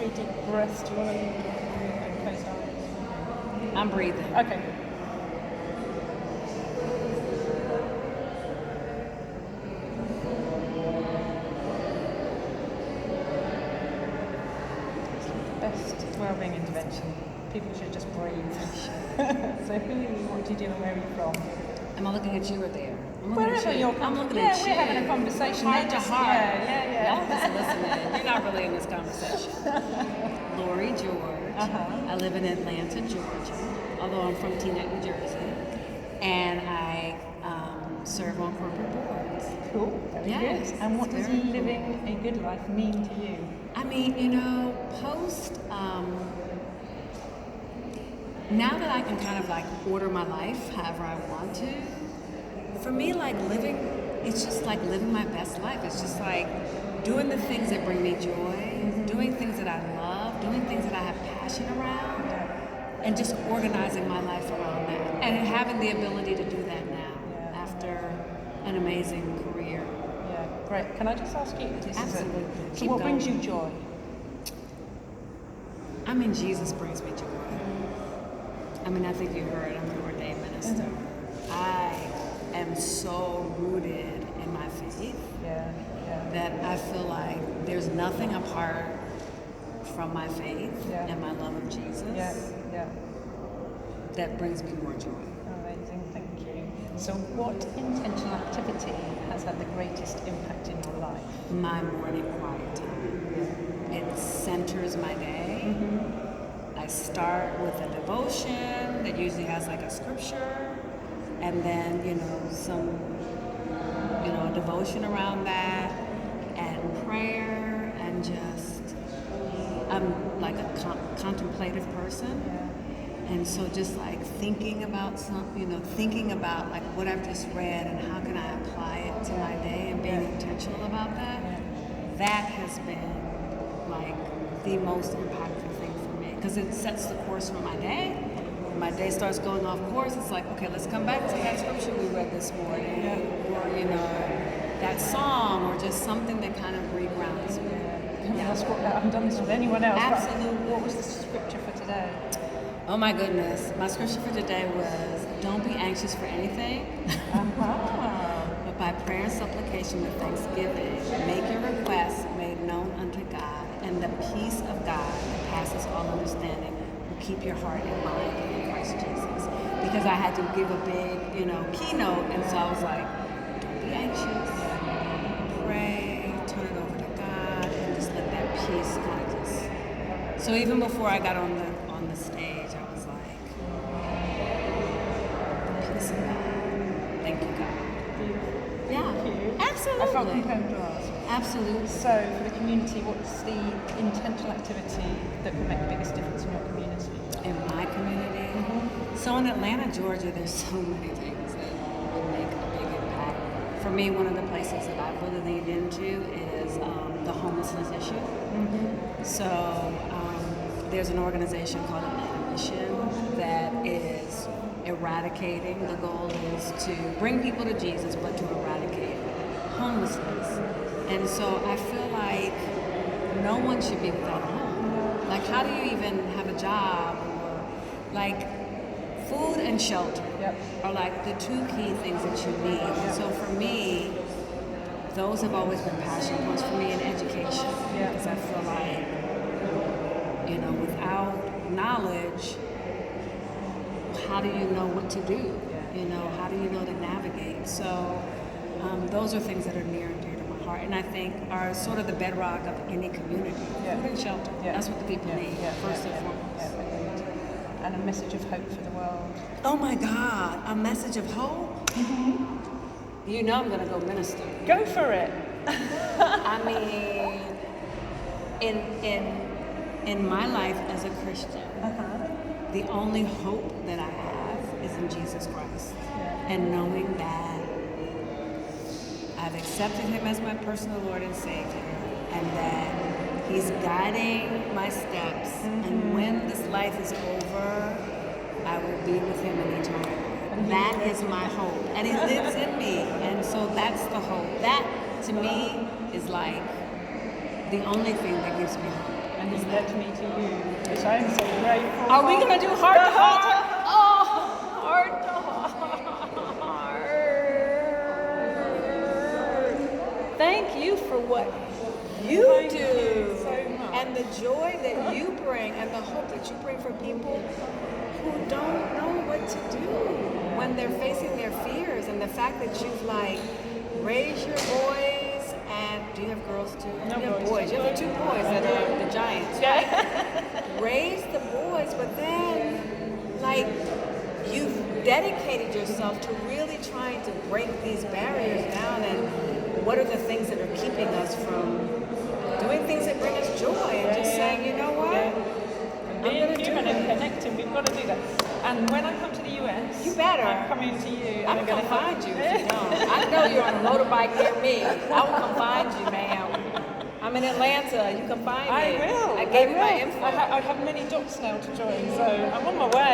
3 deep breaths. Do you want to close eyes? I'm breathing. Okay. It's the best wellbeing intervention. People should just breathe. So who are you, what do you do, and where are you from? Am I looking at you or there? Wherever you're I'm looking yeah, at you. we're having a conversation. Heart to heart. Yeah. Y'all just listening. You're not really in this conversation. Lori George. I live in Atlanta, Georgia, although I'm from Teaneck, New Jersey. And I serve on corporate boards. Cool. Very Yes, good. And what does very living a good life mean to you? I mean, you know, now that I can kind of like order my life however I want to, for me, like living, it's just like living my best life. It's just like doing the things that bring me joy, doing things that I love, doing things that I have passion around, and just organizing my life around that. And having the ability to do that now after an amazing career. Yeah, great. Can I just ask you? Absolutely. So Keep what brings going. you joy? I mean, Jesus brings me joy. I mean, I think you heard I'm an ordained minister. I am so rooted in my faith that I feel like there's nothing apart from my faith and my love of Jesus that brings me more joy. Amazing, thank you. So what intentional activity has had the greatest impact in your life? My morning quiet time. It centers my day. I start with a devotion that usually has like a scripture, and then, you know, a devotion around that, and prayer, and just, I'm like a contemplative person. And so just like thinking about thinking about like what I've just read and how can I apply it to my day and being intentional about that, that has been like the most impactful thing for me, because it sets the course for my day. When my day starts going off course, it's like, okay, let's come back to that scripture we read this morning, or, you know, that song, or just something that kind of regrounds me. I haven't done this with anyone else. Absolutely. What was the scripture for today? Oh my goodness. My scripture for today was, don't be anxious for anything, but by prayer and supplication with thanksgiving, make your requests made known unto God, and the peace of God that passes all understanding will keep your heart and mind in Christ Jesus. Because I had to give a big, keynote, and so I was like, don't be anxious, pray, turn it over to God, and just let that peace kind of just. So even before I got on the stage, I was like, peace of God. Thank you, God. Yeah, Thank you. absolutely. I felt compelled to ask. Absolutely. So, for the community, what's the intentional activity that can make the biggest difference in your community? In my community? So in Atlanta, Georgia, there's so many things that would make a big impact. For me, one of the places that I've really leaned into is the homelessness issue. So there's an organization called Atlanta Mission that is eradicating. The goal is to bring people to Jesus, but to eradicate homelessness. And so I feel like no one should be without a home. Like, how do you even have a job? Or like, food and shelter are like the two key things that you need. So for me, those have always been passion points for me in education. Because I feel like, without knowledge, how do you know what to do? How do you know to navigate? So those are things that are near and dear to my heart, and I think are sort of the bedrock of any community. Food and shelter. That's what the people need, first and foremost. And a message of hope for the world. Oh my God, a message of hope? You know I'm going to go minister. Go for it. I mean, in my life as a Christian, the only hope that I have is in Jesus Christ. And knowing that I've accepted Him as my personal Lord and Savior, and that He's guiding my steps. And when this life is over, I will be with Him in eternity. That is my hope. And He lives in me. And so that's the hope. That, to me, is like the only thing that gives me hope. and he led me to you, which I'm so grateful Are we for. going to do heart to heart? Oh, heart to heart. Thank you for what you Thank do. you so much. And the joy that you bring and the hope that you bring for people who don't know what to do when they're facing their fears, and the fact that you've like raised your boys. And do you have girls too? No, you have boys. boys. You have the two boys that are the giants. Yeah. Raise the boys, but then like you've dedicated yourself to really trying to break these barriers down, and what are the things that are keeping us from doing things that bring us joy, and just saying, you know what? Being human and connecting, we've got to do that. And when I come to the US, You better. I'm coming to you. I'm going to find you if you don't. I know you're on a motorbike near me. I will come find you, ma'am. I'm in Atlanta. You can find me. I will. I gave you my info. I have many dots now to join, so I'm on my way.